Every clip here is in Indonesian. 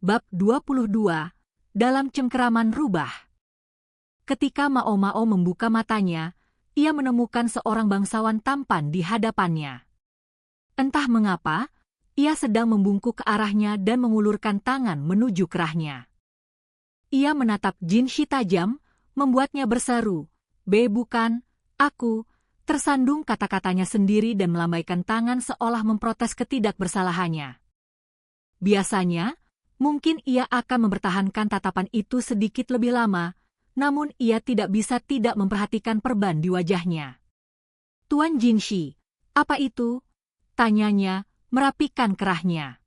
Bab 22, dalam cengkeraman rubah. Ketika Mao Mao membuka matanya, ia menemukan seorang bangsawan tampan di hadapannya. Entah mengapa, ia sedang membungkuk ke arahnya dan mengulurkan tangan menuju kerahnya. Ia menatap Jin Shi tajam, membuatnya berseru, bukan, aku," tersandung kata-katanya sendiri dan melambaikan tangan seolah memprotes ketidakbersalahannya. Biasanya, mungkin ia akan mempertahankan tatapan itu sedikit lebih lama, namun ia tidak bisa tidak memperhatikan perban di wajahnya. "Tuan Jin Shi, apa itu?" tanyanya, merapikan kerahnya.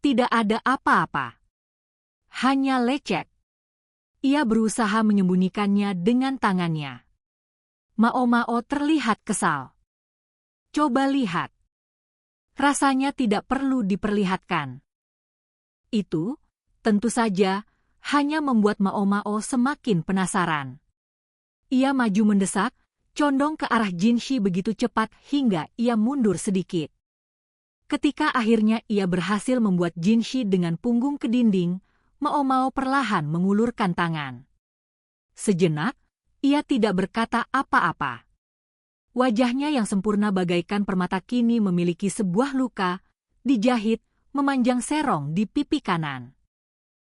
"Tidak ada apa-apa. Hanya lecet." Ia berusaha menyembunyikannya dengan tangannya. Mao Mao terlihat kesal. "Coba lihat. Rasanya tidak perlu diperlihatkan." Itu, tentu saja, hanya membuat Mao Mao semakin penasaran. Ia maju mendesak, condong ke arah Jin Shi begitu cepat hingga ia mundur sedikit. Ketika akhirnya ia berhasil membuat Jin Shi dengan punggung ke dinding, Mao Mao perlahan mengulurkan tangan. Sejenak, ia tidak berkata apa-apa. Wajahnya yang sempurna bagaikan permata kini memiliki sebuah luka, dijahit, memanjang serong di pipi kanan.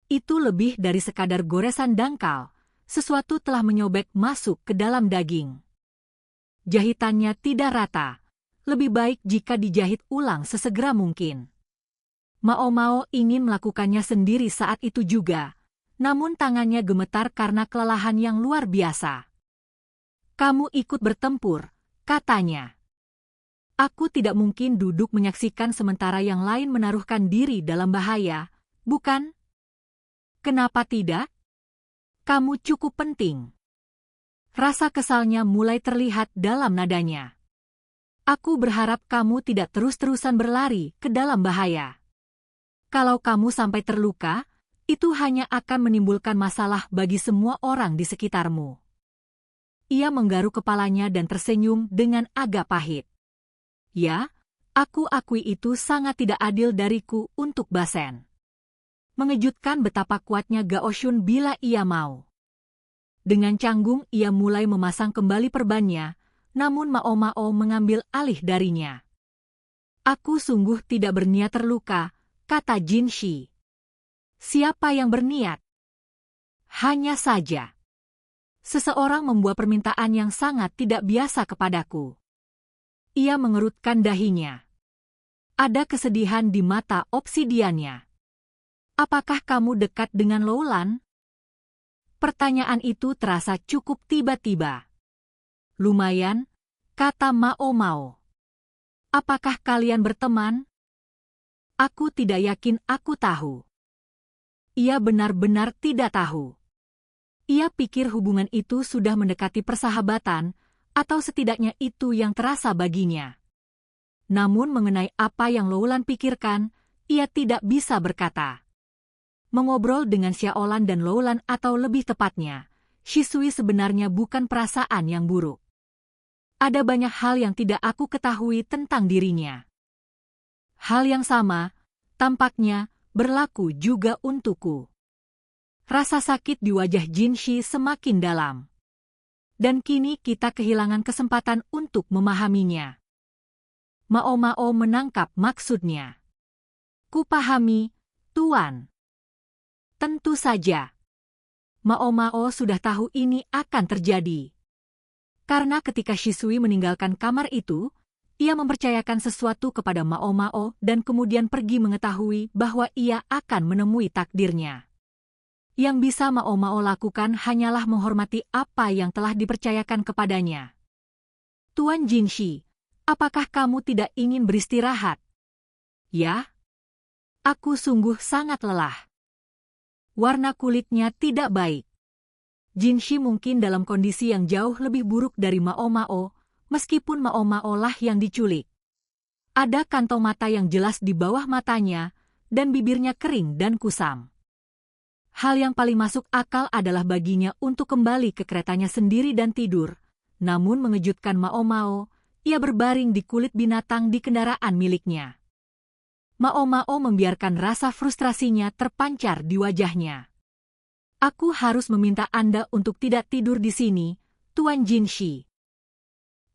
Itu lebih dari sekadar goresan dangkal, sesuatu telah menyobek masuk ke dalam daging. Jahitannya tidak rata, lebih baik jika dijahit ulang sesegera mungkin. Mao Mao ingin melakukannya sendiri saat itu juga, namun tangannya gemetar karena kelelahan yang luar biasa. "Kamu ikut bertempur," katanya. "Aku tidak mungkin duduk menyaksikan sementara yang lain menaruhkan diri dalam bahaya, bukan?" "Kenapa tidak? Kamu cukup penting." Rasa kesalnya mulai terlihat dalam nadanya. "Aku berharap kamu tidak terus-terusan berlari ke dalam bahaya. Kalau kamu sampai terluka, itu hanya akan menimbulkan masalah bagi semua orang di sekitarmu." Ia menggaruk kepalanya dan tersenyum dengan agak pahit. "Ya, aku akui itu sangat tidak adil dariku untuk Basen. Mengejutkan betapa kuatnya Gao Shun bila ia mau." Dengan canggung ia mulai memasang kembali perbannya, namun Mao Mao mengambil alih darinya. "Aku sungguh tidak berniat terluka," kata Jin Shi. "Siapa yang berniat? Hanya saja seseorang membuat permintaan yang sangat tidak biasa kepadaku." Ia mengerutkan dahinya. Ada kesedihan di mata obsidiannya. "Apakah kamu dekat dengan Loulan?" Pertanyaan itu terasa cukup tiba-tiba. "Lumayan," kata Mao Mao. "Apakah kalian berteman?" "Aku tidak yakin aku tahu." Ia benar-benar tidak tahu. Ia pikir hubungan itu sudah mendekati persahabatan, atau setidaknya itu yang terasa baginya. Namun mengenai apa yang Loulan pikirkan, ia tidak bisa berkata. Mengobrol dengan Xiaolan dan Loulan atau lebih tepatnya, Shisui sebenarnya bukan perasaan yang buruk. Ada banyak hal yang tidak aku ketahui tentang dirinya. Hal yang sama, tampaknya, berlaku juga untukku. Rasa sakit di wajah Jin Shi semakin dalam. Dan kini kita kehilangan kesempatan untuk memahaminya. Mao Mao menangkap maksudnya. "Kupahami, Tuan." Tentu saja. Mao Mao sudah tahu ini akan terjadi. Karena ketika Shisui meninggalkan kamar itu, ia mempercayakan sesuatu kepada Mao Mao dan kemudian pergi mengetahui bahwa ia akan menemui takdirnya. Yang bisa Mao Mao lakukan hanyalah menghormati apa yang telah dipercayakan kepadanya. "Tuan Jin Shi, apakah kamu tidak ingin beristirahat?" "Ya. Aku sungguh sangat lelah." Warna kulitnya tidak baik. Jin Shi mungkin dalam kondisi yang jauh lebih buruk dari Mao Mao, meskipun Mao Mao lah yang diculik. Ada kantong mata yang jelas di bawah matanya, dan bibirnya kering dan kusam. Hal yang paling masuk akal adalah baginya untuk kembali ke keretanya sendiri dan tidur. Namun mengejutkan Mao Mao, ia berbaring di kulit binatang di kendaraan miliknya. Mao Mao membiarkan rasa frustrasinya terpancar di wajahnya. Aku harus meminta Anda untuk tidak tidur di sini, Tuan Jinshi.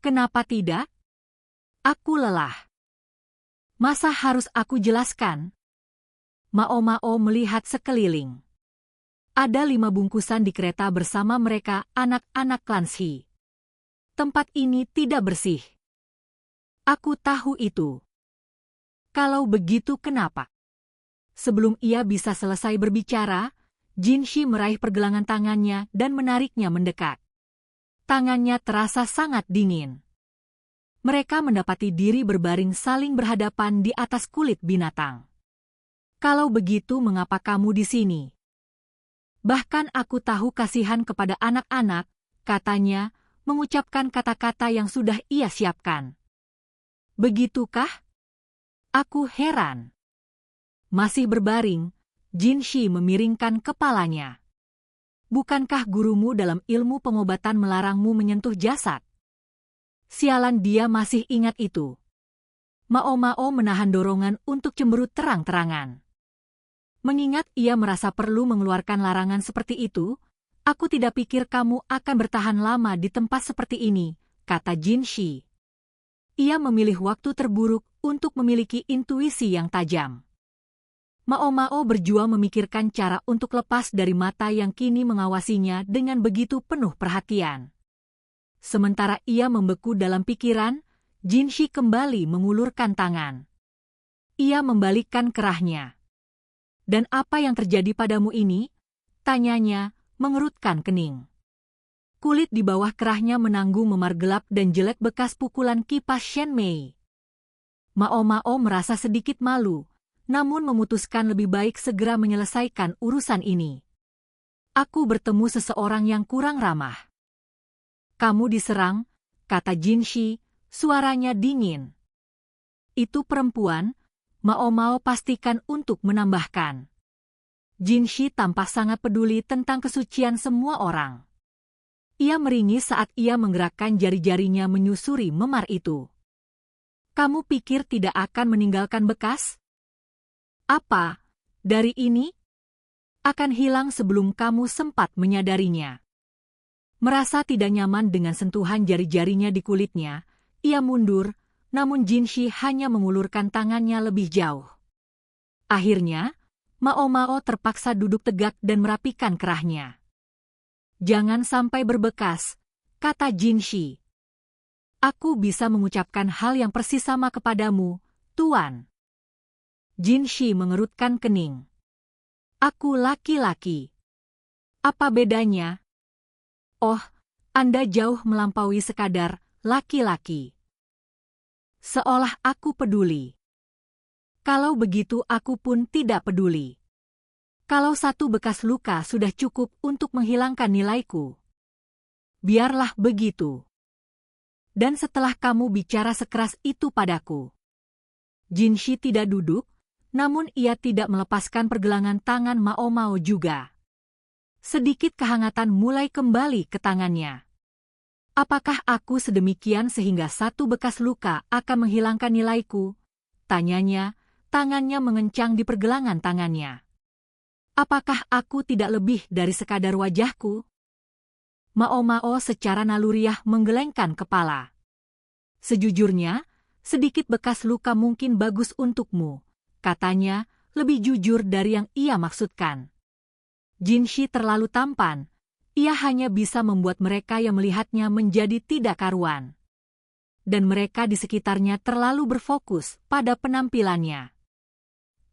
Kenapa tidak? Aku lelah. Masa harus aku jelaskan? Mao Mao melihat sekeliling. Ada 5 bungkusan di kereta bersama mereka anak-anak Clancy. Tempat ini tidak bersih. Aku tahu itu. Kalau begitu kenapa? Sebelum ia bisa selesai berbicara, Jinshi meraih pergelangan tangannya dan menariknya mendekat. Tangannya terasa sangat dingin. Mereka mendapati diri berbaring saling berhadapan di atas kulit binatang. Kalau begitu mengapa kamu di sini? Bahkan aku tahu kasihan kepada anak-anak, katanya, mengucapkan kata-kata yang sudah ia siapkan. Begitukah? Aku heran. Masih berbaring, Jinshi memiringkan kepalanya. Bukankah gurumu dalam ilmu pengobatan melarangmu menyentuh jasad? Sialan, dia masih ingat itu. Mao Mao menahan dorongan untuk cemberut terang-terangan. Mengingat ia merasa perlu mengeluarkan larangan seperti itu, aku tidak pikir kamu akan bertahan lama di tempat seperti ini, kata Jinshi. Ia memilih waktu terburuk untuk memiliki intuisi yang tajam. Mao Mao berjuang memikirkan cara untuk lepas dari mata yang kini mengawasinya dengan begitu penuh perhatian. Sementara ia membeku dalam pikiran, Jinshi kembali mengulurkan tangan. Ia membalikkan kerahnya. Dan apa yang terjadi padamu ini? Tanyanya, mengerutkan kening. Kulit di bawah kerahnya menanggung memar gelap dan jelek bekas pukulan kipas Shen Mei. Mao Mao merasa sedikit malu, namun memutuskan lebih baik segera menyelesaikan urusan ini. Aku bertemu seseorang yang kurang ramah. Kamu diserang, kata Jinshi, suaranya dingin. Itu perempuan, Mao Mao pastikan untuk menambahkan. Jinshi tampak sangat peduli tentang kesucian semua orang. Ia meringis saat ia menggerakkan jari-jarinya menyusuri memar itu. Kamu pikir tidak akan meninggalkan bekas? Apa, dari ini? Akan hilang sebelum kamu sempat menyadarinya. Merasa tidak nyaman dengan sentuhan jari-jarinya di kulitnya, ia mundur, namun Jinshi hanya mengulurkan tangannya lebih jauh. Akhirnya, Mao Mao terpaksa duduk tegak dan merapikan kerahnya. Jangan sampai berbekas, kata Jinshi. Aku bisa mengucapkan hal yang persis sama kepadamu, Tuan. Jinshi mengerutkan kening. Aku laki-laki. Apa bedanya? Oh, Anda jauh melampaui sekadar laki-laki. Seolah aku peduli. Kalau begitu aku pun tidak peduli. Kalau satu bekas luka sudah cukup untuk menghilangkan nilaiku. Biarlah begitu. Dan setelah kamu bicara sekeras itu padaku. Jinshi tidak duduk, namun ia tidak melepaskan pergelangan tangan Mao Mao juga. Sedikit kehangatan mulai kembali ke tangannya. Apakah aku sedemikian sehingga satu bekas luka akan menghilangkan nilaiku? Tanyanya, tangannya mengencang di pergelangan tangannya. Apakah aku tidak lebih dari sekadar wajahku? Mao Mao secara naluriah menggelengkan kepala. Sejujurnya, sedikit bekas luka mungkin bagus untukmu, katanya, lebih jujur dari yang ia maksudkan. Jinshi terlalu tampan, ia hanya bisa membuat mereka yang melihatnya menjadi tidak karuan. Dan mereka di sekitarnya terlalu berfokus pada penampilannya.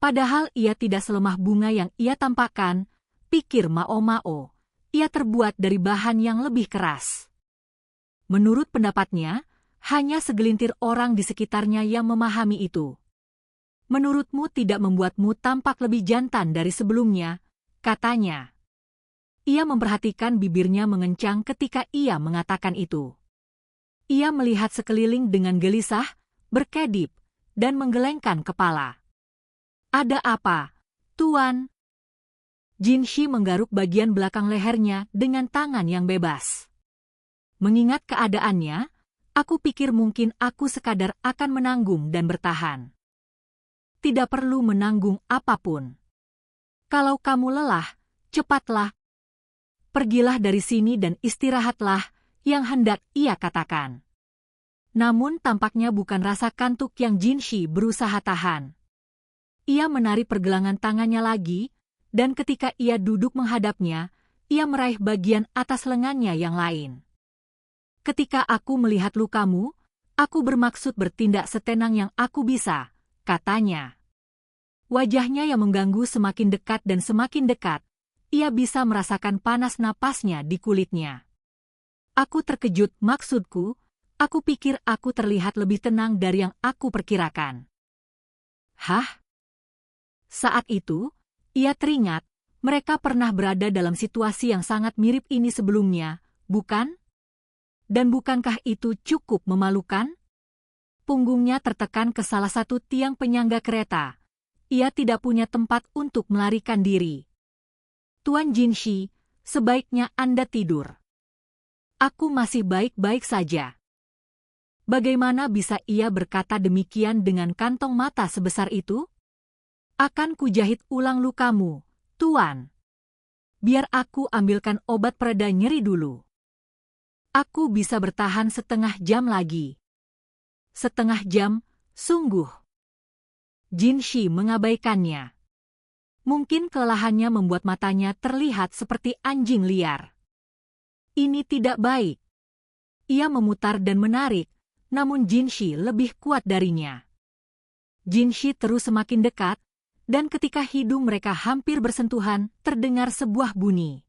Padahal ia tidak selemah bunga yang ia tampakkan, pikir Mao Mao, ia terbuat dari bahan yang lebih keras. Menurut pendapatnya, hanya segelintir orang di sekitarnya yang memahami itu. Menurutmu tidak membuatmu tampak lebih jantan dari sebelumnya, katanya. Ia memperhatikan bibirnya mengencang ketika ia mengatakan itu. Ia melihat sekeliling dengan gelisah, berkedip, dan menggelengkan kepala. Ada apa, Tuan? Jinshi menggaruk bagian belakang lehernya dengan tangan yang bebas. Mengingat keadaannya, aku pikir mungkin aku sekadar akan menanggung dan bertahan. tidak perlu menanggung apapun. Kalau kamu lelah, cepatlah. Pergilah dari sini dan istirahatlah, yang hendak ia katakan. Namun tampaknya bukan rasa kantuk yang Jinshi berusaha tahan. Ia menarik pergelangan tangannya lagi, dan ketika ia duduk menghadapnya, ia meraih bagian atas lengannya yang lain. Ketika aku melihat lukamu, aku bermaksud bertindak setenang yang aku bisa, katanya. Wajahnya yang mengganggu semakin dekat dan semakin dekat, ia bisa merasakan panas napasnya di kulitnya. Aku terkejut, maksudku, aku pikir aku terlihat lebih tenang dari yang aku perkirakan. Hah? Saat itu, ia teringat, mereka pernah berada dalam situasi yang sangat mirip ini sebelumnya, bukan? Dan bukankah itu cukup memalukan? Punggungnya tertekan ke salah satu tiang penyangga kereta. Ia tidak punya tempat untuk melarikan diri. Tuan Jinshi, sebaiknya Anda tidur. Aku masih baik-baik saja. Bagaimana bisa ia berkata demikian dengan kantong mata sebesar itu? Akan kujahit ulang lukamu, Tuan. Biar aku ambilkan obat pereda nyeri dulu. Aku bisa bertahan setengah jam lagi. Setengah jam, sungguh. Jinshi mengabaikannya. Mungkin kelelahannya membuat matanya terlihat seperti anjing liar. Ini tidak baik. Ia memutar dan menarik, namun Jinshi lebih kuat darinya. Jinshi terus semakin dekat, dan ketika hidung mereka hampir bersentuhan, terdengar sebuah bunyi.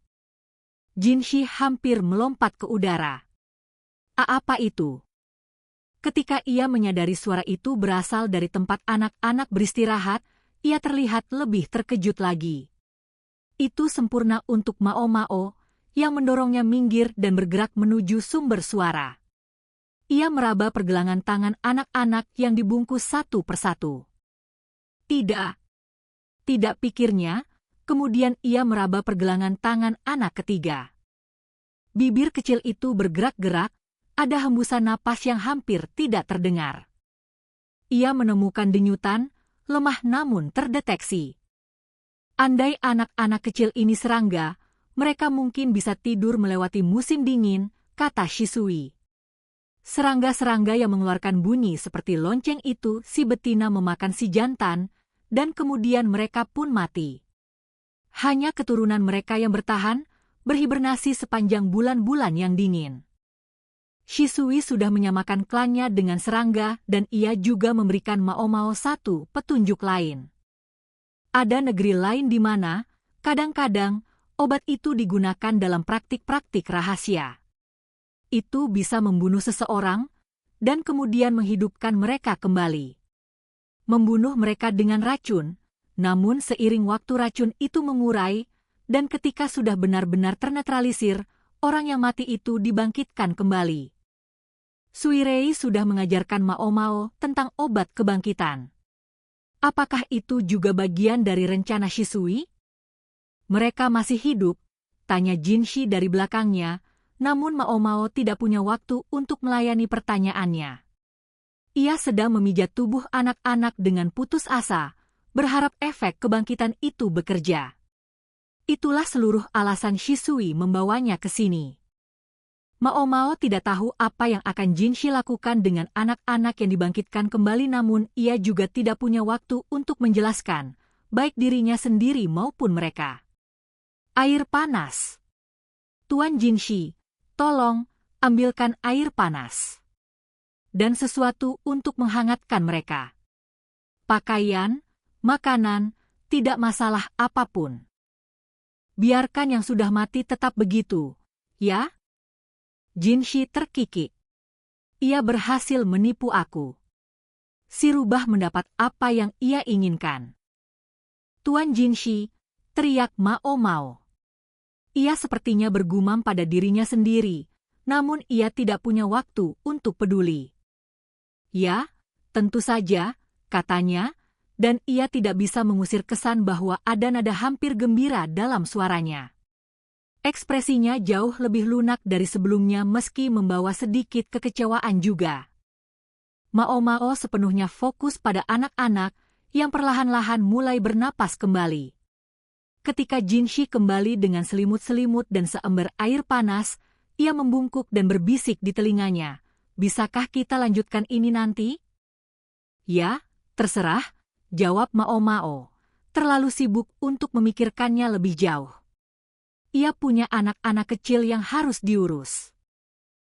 Jinshi hampir melompat ke udara. Apa itu? Ketika ia menyadari suara itu berasal dari tempat anak-anak beristirahat, ia terlihat lebih terkejut lagi. Itu sempurna untuk Mao Mao, yang mendorongnya minggir dan bergerak menuju sumber suara. Ia meraba pergelangan tangan anak-anak yang dibungkus satu persatu. Tidak. Tidak, pikirnya, kemudian ia meraba pergelangan tangan anak ketiga. Bibir kecil itu bergerak-gerak, ada hembusan napas yang hampir tidak terdengar. Ia menemukan denyutan, lemah namun terdeteksi. Andai anak-anak kecil ini serangga, mereka mungkin bisa tidur melewati musim dingin, kata Shisui. Serangga-serangga yang mengeluarkan bunyi seperti lonceng itu si betina memakan si jantan, dan kemudian mereka pun mati. Hanya keturunan mereka yang bertahan, berhibernasi sepanjang bulan-bulan yang dingin. Shisui sudah menyamakan klannya dengan serangga dan ia juga memberikan Mao Mao satu petunjuk lain. Ada negeri lain di mana, kadang-kadang, obat itu digunakan dalam praktik-praktik rahasia. Itu bisa membunuh seseorang, dan kemudian menghidupkan mereka kembali. Membunuh mereka dengan racun, namun seiring waktu racun itu mengurai, dan ketika sudah benar-benar ternetralisir, orang yang mati itu dibangkitkan kembali. Suirei sudah mengajarkan Mao Mao tentang obat kebangkitan. Apakah itu juga bagian dari rencana Shisui? Mereka masih hidup, tanya Jinshi dari belakangnya, namun Mao Mao tidak punya waktu untuk melayani pertanyaannya. Ia sedang memijat tubuh anak-anak dengan putus asa, berharap efek kebangkitan itu bekerja. Itulah seluruh alasan Shisui membawanya ke sini. Mao Mao tidak tahu apa yang akan Jinshi lakukan dengan anak-anak yang dibangkitkan kembali, namun ia juga tidak punya waktu untuk menjelaskan, baik dirinya sendiri maupun mereka. Air panas. Tuan Jinshi, tolong, ambilkan air panas. Dan sesuatu untuk menghangatkan mereka. Pakaian, makanan, tidak masalah apapun. Biarkan yang sudah mati tetap begitu, ya? Jinshi terkikik. Ia berhasil menipu aku. Si rubah mendapat apa yang ia inginkan. Tuan Jinshi, teriak Mao Mao. Ia sepertinya bergumam pada dirinya sendiri, namun ia tidak punya waktu untuk peduli. Ya, tentu saja, katanya, dan ia tidak bisa mengusir kesan bahwa ada nada hampir gembira dalam suaranya. Ekspresinya jauh lebih lunak dari sebelumnya meski membawa sedikit kekecewaan juga. Mao Mao sepenuhnya fokus pada anak-anak yang perlahan-lahan mulai bernapas kembali. Ketika Jinshi kembali dengan selimut-selimut dan seember air panas, ia membungkuk dan berbisik di telinganya, "Bisakah kita lanjutkan ini nanti?" "Ya, terserah," jawab Mao Mao, terlalu sibuk untuk memikirkannya lebih jauh. Ia punya anak-anak kecil yang harus diurus.